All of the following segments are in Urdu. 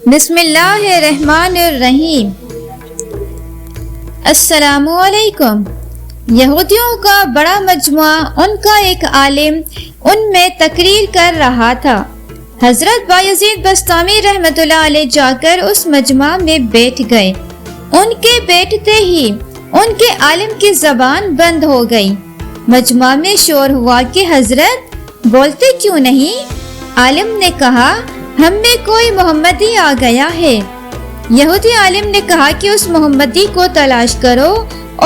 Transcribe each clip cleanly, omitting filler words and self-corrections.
بسم اللہ الرحمن الرحیم۔ السلام علیکم۔ یہودیوں کا بڑا مجموعہ، ان کا ایک عالم ان میں تقریر کر رہا تھا۔ حضرت بایزید بسطامی رحمۃ اللہ علیہ جا کر اس مجمع میں بیٹھ گئے۔ ان کے بیٹھتے ہی ان کے عالم کی زبان بند ہو گئی۔ مجمع میں شور ہوا کہ حضرت بولتے کیوں نہیں؟ عالم نے کہا ہم میں کوئی محمدی آ گیا ہے۔ یہودی عالم نے کہا کہ اس محمدی کو تلاش کرو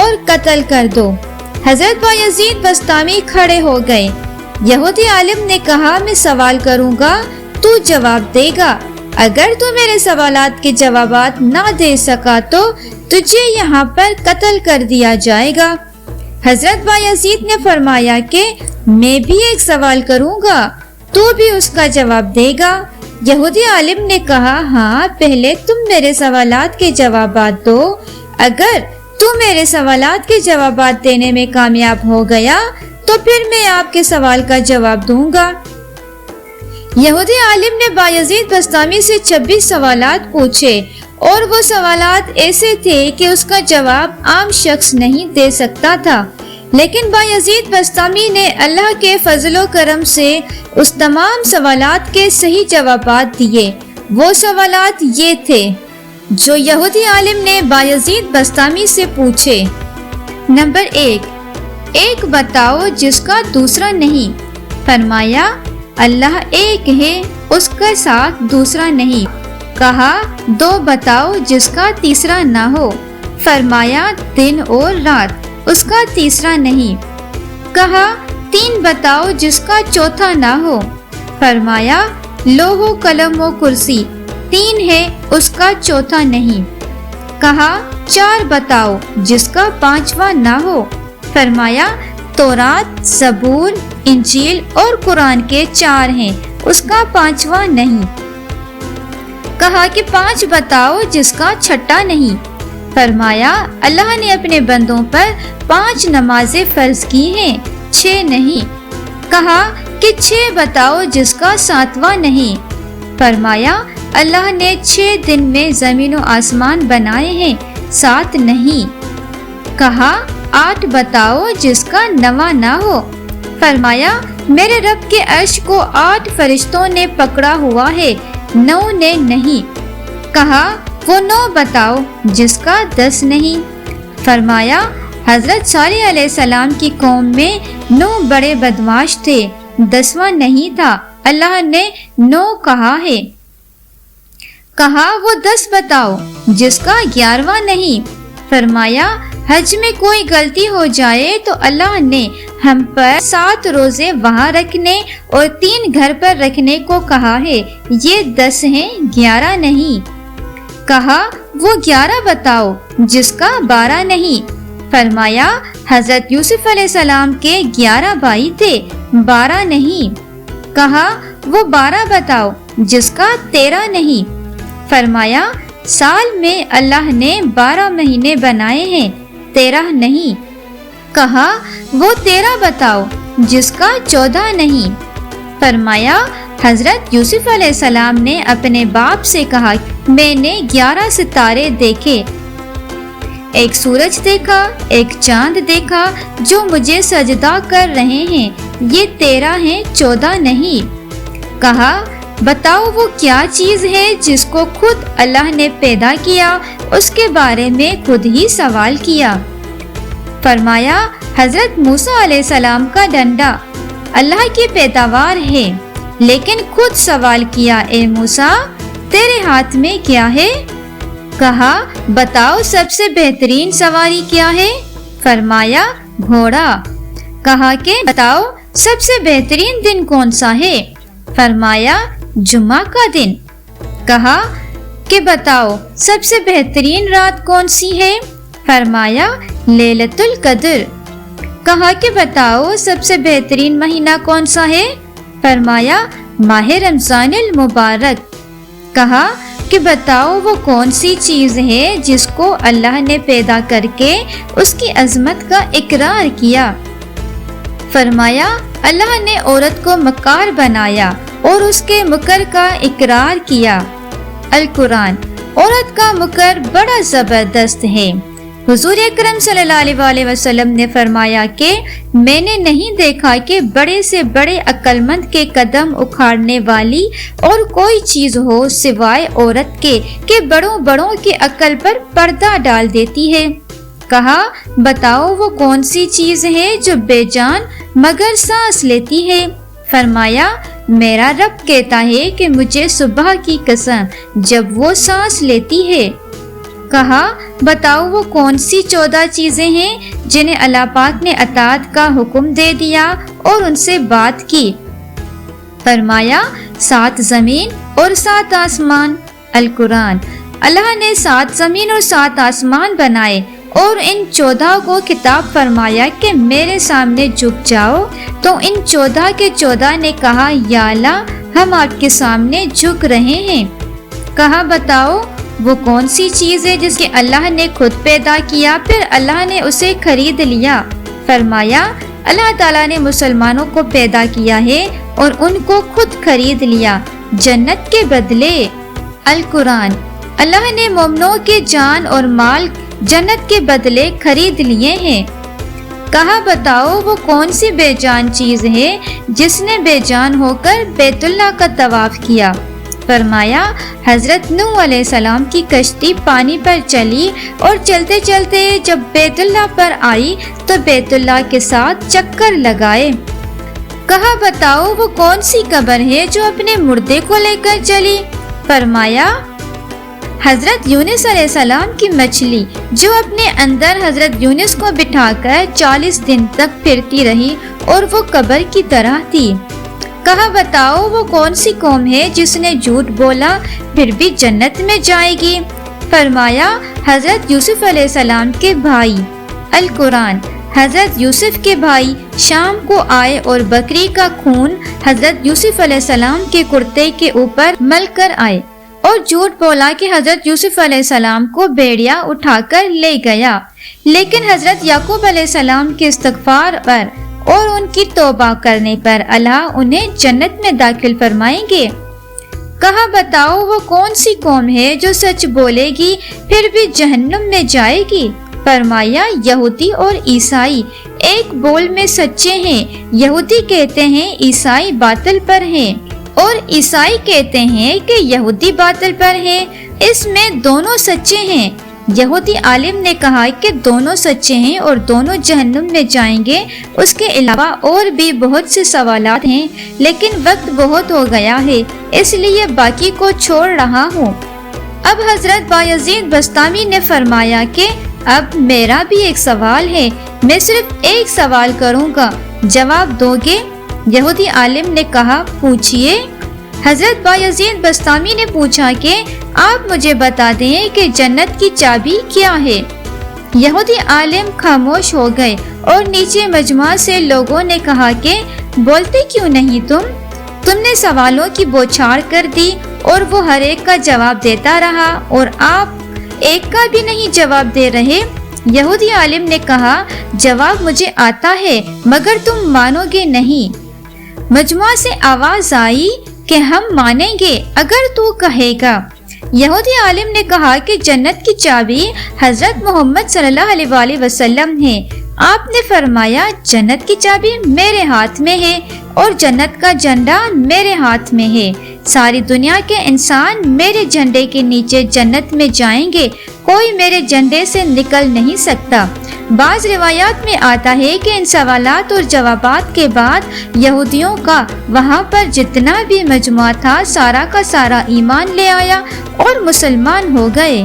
اور قتل کر دو۔ حضرت بایزید بسطامی کھڑے ہو گئے۔ یہودی عالم نے کہا میں سوال کروں گا، تو جواب دے گا۔ اگر تو میرے سوالات کے جوابات نہ دے سکا تو تجھے یہاں پر قتل کر دیا جائے گا۔ حضرت بایزید نے فرمایا کہ میں بھی ایک سوال کروں گا، تو بھی اس کا جواب دے گا۔ یہودی عالم نے کہا ہاں، پہلے تم میرے سوالات کے جوابات دو۔ اگر تم میرے سوالات کے جوابات دینے میں کامیاب ہو گیا تو پھر میں آپ کے سوال کا جواب دوں گا۔ یہودی عالم نے بایزید بسطامی سے 26 سوالات پوچھے، اور وہ سوالات ایسے تھے کہ اس کا جواب عام شخص نہیں دے سکتا تھا، لیکن بایزید بسطامی نے اللہ کے فضل و کرم سے اس تمام سوالات کے صحیح جوابات دیے۔ وہ سوالات یہ تھے جو یہودی عالم نے بایزید بسطامی سے پوچھے۔ نمبر 1، ایک بتاؤ جس کا دوسرا نہیں۔ فرمایا اللہ ایک ہے، اس کے ساتھ دوسرا نہیں۔ کہا 2 بتاؤ جس کا تیسرا نہ ہو۔ فرمایا دن اور رات، اس کا تیسرا نہیں۔ کہا 3 بتاؤ جس کا چوتھا نہ ہو۔ فرمایا لوح و قلم و کرسی، 3 ہے، اس کا چوتھا نہیں۔ کہا 4 بتاؤ جس کا 5واں نہ ہو۔ فرمایا تورات، زبور، انجیل اور قرآن کے 4 ہیں، اس کا 5واں نہیں۔ کہا کہ 5 بتاؤ جس کا 6واں نہیں۔ فرمایا اللہ نے اپنے بندوں پر 5 نمازیں فرض کی ہیں، 6 نہیں۔ کہا کہ 6 بتاؤ جس کا 7واں نہیں۔ فرمایا اللہ نے 6 دن میں زمین و آسمان بنائے ہیں، 7 نہیں۔ کہا 8 بتاؤ جس کا 9واں نہ ہو۔ فرمایا میرے رب کے عرش کو 8 فرشتوں نے پکڑا ہوا ہے، 9 نے نہیں۔ کہا وہ 9 بتاؤ جس کا 10 نہیں۔ فرمایا حضرت صالح علیہ السلام کی قوم میں 9 بڑے بدمعاش تھے، 10واں نہیں تھا، اللہ نے 9 کہا ہے۔ کہا وہ 10 بتاؤ جس کا 11واں نہیں۔ فرمایا حج میں کوئی غلطی ہو جائے تو اللہ نے ہم پر 7 روزے وہاں رکھنے اور 3 گھر پر رکھنے کو کہا ہے، یہ 10 ہیں، 11 نہیں۔ کہا وہ 11 بتاؤ جس کا 12 نہیں۔ فرمایا حضرت یوسف علیہ السلام کے 11 بھائی تھے، 12 نہیں۔ کہا وہ 12 بتاؤ جس کا 13 نہیں۔ فرمایا سال میں اللہ نے 12 مہینے بنائے ہیں، 13 نہیں۔ کہا وہ 13 بتاؤ جس کا 14 نہیں۔ فرمایا حضرت یوسف علیہ السلام نے اپنے باپ سے کہا میں نے 11 ستارے دیکھے، ایک سورج دیکھا، ایک چاند دیکھا جو مجھے سجدہ کر رہے ہیں، یہ 13 ہیں، 14 نہیں۔ کہا بتاؤ وہ کیا چیز ہے جس کو خود اللہ نے پیدا کیا، اس کے بارے میں خود ہی سوال کیا۔ فرمایا حضرت موسیٰ علیہ السلام کا ڈنڈا، اللہ کی پیداوار ہے، لیکن خود سوال کیا اے موسیٰ تیرے ہاتھ میں کیا ہے؟ کہا بتاؤ سب سے بہترین سواری کیا ہے؟ فرمایا گھوڑا۔ کہا کہ بتاؤ سب سے بہترین دن کون سا ہے؟ فرمایا جمعہ کا دن۔ کہا کہ بتاؤ سب سے بہترین رات کون سی ہے؟ فرمایا لیلۃ القدر۔ کہا کہ بتاؤ سب سے بہترین مہینہ کون سا ہے؟ فرمایا ماہ رمضان المبارک۔ کہا کہ بتاؤ وہ کون سی چیز ہے جس کو اللہ نے پیدا کر کے اس کی عظمت کا اقرار کیا؟ فرمایا اللہ نے عورت کو مکار بنایا اور اس کے مکر کا اقرار کیا۔ القرآن۔ عورت کا مکر بڑا زبردست ہے۔ حضور اکرم صلی اللہ علیہ وسلم نے فرمایا کہ میں نے نہیں دیکھا کہ بڑے سے بڑے عقل مند کے قدم اکھاڑنے والی اور کوئی چیز ہو سوائے عورت کے کہ بڑوں بڑوں کی عقل پر پردہ ڈال دیتی ہے۔ کہا بتاؤ وہ کون سی چیز ہے جو بے جان مگر سانس لیتی ہے؟ فرمایا میرا رب کہتا ہے کہ مجھے صبح کی قسم جب وہ سانس لیتی ہے۔ کہا بتاؤ وہ کون سی 14 چیزیں ہیں جنہیں اللہ پاک نے اطاعت کا حکم دے دیا اور ان سے بات کی؟ فرمایا 7 زمین اور 7 آسمان۔ القرآن۔ اللہ نے 7 زمین اور 7 آسمان بنائے اور ان 14 کو خطاب فرمایا کہ میرے سامنے جھک جاؤ، تو ان 14 کے 14 نے کہا یا اللہ ہم آپ کے سامنے جھک رہے ہیں۔ کہا بتاؤ وہ کون سی چیز ہے جس کے اللہ نے خود پیدا کیا پھر اللہ نے اسے خرید لیا؟ فرمایا اللہ تعالیٰ نے مسلمانوں کو پیدا کیا ہے اور ان کو خود خرید لیا جنت کے بدلے۔ القرآن۔ اللہ نے مومنوں کے جان اور مال جنت کے بدلے خرید لیے ہیں۔ کہا بتاؤ وہ کون سی بے جان چیز ہے جس نے بے جان ہو کر بیت اللہ کا طواف کیا؟ فرمایا حضرت نوح علیہ السلام کی کشتی پانی پر چلی اور چلتے چلتے جب بیت اللہ پر آئی تو بیت اللہ کے ساتھ چکر لگائے۔ کہا بتاؤ وہ کون سی قبر ہے جو اپنے مردے کو لے کر چلی؟ فرمایا حضرت یونس علیہ السلام کی مچھلی جو اپنے اندر حضرت یونس کو بٹھا کر 40 دن تک پھرتی رہی اور وہ قبر کی طرح تھی۔ کہا بتاؤ وہ کون سی قوم ہے جس نے جھوٹ بولا پھر بھی جنت میں جائے گی؟ فرمایا حضرت یوسف علیہ السلام کے بھائی۔ القرآن۔ حضرت یوسف کے بھائی شام کو آئے اور بکری کا خون حضرت یوسف علیہ السلام کے کرتے کے اوپر مل کر آئے اور جھوٹ بولا کہ حضرت یوسف علیہ السلام کو بھیڑیا اٹھا کر لے گیا، لیکن حضرت یعقوب علیہ السلام کے استغفار پر اور ان کی توبہ کرنے پر اللہ انہیں جنت میں داخل فرمائیں گے۔ کہا بتاؤ وہ کون سی قوم ہے جو سچ بولے گی پھر بھی جہنم میں جائے گی؟ فرمایا یہودی اور عیسائی ایک بول میں سچے ہیں۔ یہودی کہتے ہیں عیسائی باطل پر ہیں اور عیسائی کہتے ہیں کہ یہودی باطل پر ہیں، اس میں دونوں سچے ہیں۔ یہودی عالم نے کہا کہ دونوں سچے ہیں اور دونوں جہنم میں جائیں گے۔ اس کے علاوہ اور بھی بہت سے سوالات ہیں لیکن وقت بہت ہو گیا ہے اس لیے باقی کو چھوڑ رہا ہوں۔ اب حضرت بایزید بسطامی نے فرمایا کہ اب میرا بھی ایک سوال ہے، میں صرف ایک سوال کروں گا، جواب دو گے؟ یہودی عالم نے کہا پوچھئے۔ حضرت بایزید بسطامی نے پوچھا کہ آپ مجھے بتا دیں کہ جنت کی چابی کیا ہے؟ یہودی عالم خاموش ہو گئے اور نیچے مجمع سے لوگوں نے کہا کہ بولتے کیوں نہیں تم نے سوالوں کی بوچھاڑ کر دی اور وہ ہر ایک کا جواب دیتا رہا اور آپ ایک کا بھی نہیں جواب دے رہے۔ یہودی عالم نے کہا جواب مجھے آتا ہے مگر تم مانو گے نہیں۔ مجمع سے آواز آئی کہ ہم مانیں گے اگر تو کہے گا۔ یہودی عالم نے کہا کہ جنت کی چابی حضرت محمد صلی اللہ علیہ وسلم ہے۔ آپ نے فرمایا جنت کی چابی میرے ہاتھ میں ہے اور جنت کا جھنڈا میرے ہاتھ میں ہے۔ ساری دنیا کے انسان میرے جھنڈے کے نیچے جنت میں جائیں گے، کوئی میرے جھنڈے سے نکل نہیں سکتا۔ بعض روایات میں آتا ہے کہ ان سوالات اور جوابات کے بعد یہودیوں کا وہاں پر جتنا بھی مجموعہ تھا سارا کا سارا ایمان لے آیا اور مسلمان ہو گئے۔